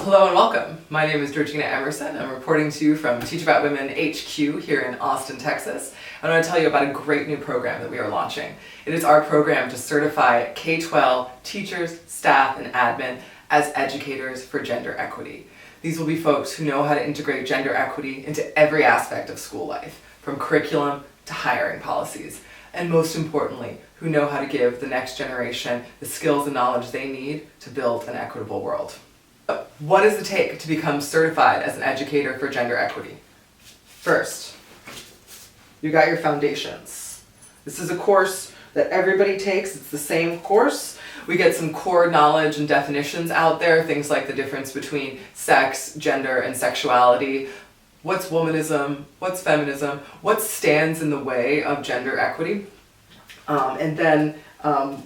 Hello and welcome. My name is Georgina Emerson. I'm reporting to you from Teach About Women HQ here in Austin, Texas. I want to tell you about a great new program that we are launching. It is our program to certify K-12 teachers, staff, and admin as educators for gender equity. These will be folks who know how to integrate gender equity into every aspect of school life, from curriculum to hiring policies, and most importantly, who know how to give the next generation the skills and knowledge they need to build an equitable world. What does it take to become certified as an educator for gender equity? First, you got your foundations. This is a course that everybody takes. It's the same course. We get some core knowledge and definitions out there, things like the difference between sex, gender, and sexuality. What's womanism? What's feminism? What stands in the way of gender equity? And then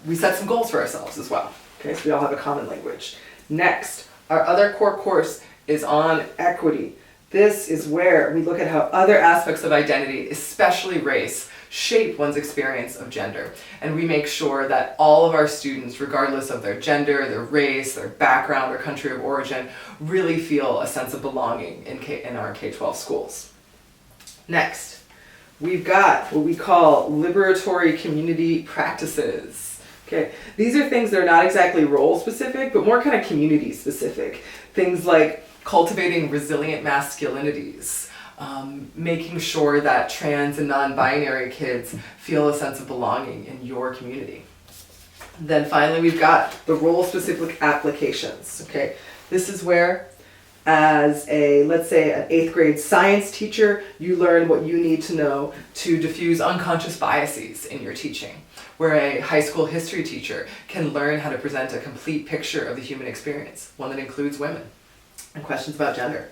we set some goals for ourselves as well. Okay, so we all have a common language. Next, our other core course is on equity. This is where we look at how other aspects of identity, especially race, shape one's experience of gender. And we make sure that all of our students, regardless of their gender, their race, their background, or country of origin, really feel a sense of belonging in our K-12 schools. Next, we've got what we call liberatory community practices. Okay, these are things that are not exactly role specific, but more kind of community specific. Things like cultivating resilient masculinities, making sure that trans and non-binary kids feel a sense of belonging in your community. Then finally, we've got the role-specific applications. Okay, this is where, as let's say an 8th grade science teacher, you learn what you need to know to diffuse unconscious biases in your teaching. Where a high school history teacher can learn how to present a complete picture of the human experience, one that includes women and questions about gender.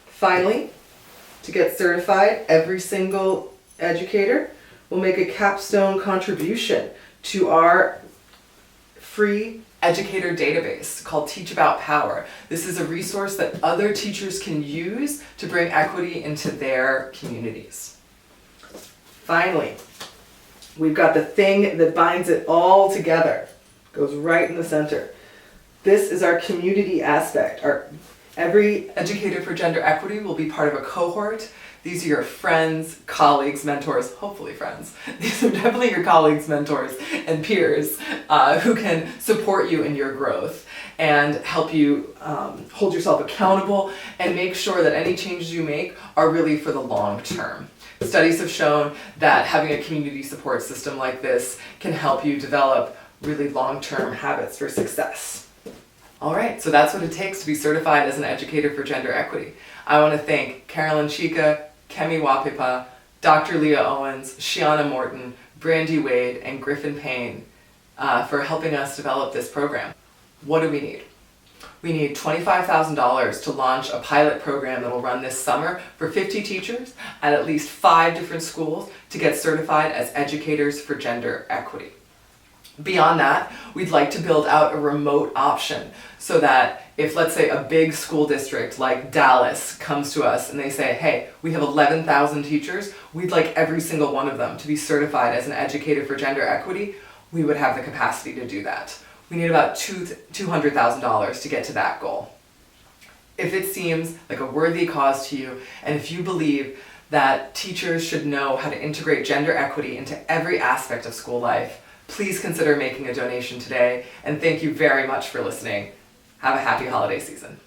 Finally, to get certified, every single educator will make a capstone contribution to our free educator database called Teach About Power. This is a resource that other teachers can use to bring equity into their communities. Finally, we've got the thing that binds it all together, goes right in the center. This is our community aspect. Every educator for gender equity will be part of a cohort. These are your friends, colleagues, mentors, hopefully friends. These are definitely your colleagues, mentors, and peers who can support you in your growth and help you hold yourself accountable and make sure that any changes you make are really for the long term. Studies have shown that having a community support system like this can help you develop really long-term habits for success. All right, so that's what it takes to be certified as an educator for gender equity. I want to thank Carolyn Chica, Kemi Wapipa, Dr. Leah Owens, Shiana Morton, Brandy Wade, and Griffin Payne for helping us develop this program. What do we need? We need $25,000 to launch a pilot program that will run this summer for 50 teachers at least 5 different schools to get certified as educators for gender equity. Beyond that, we'd like to build out a remote option so that if, let's say, a big school district like Dallas comes to us and they say, hey, we have 11,000 teachers, we'd like every single one of them to be certified as an educator for gender equity, we would have the capacity to do that. We need about $200,000 to get to that goal. If it seems like a worthy cause to you, and if you believe that teachers should know how to integrate gender equity into every aspect of school life, please consider making a donation today, and thank you very much for listening. Have a happy holiday season.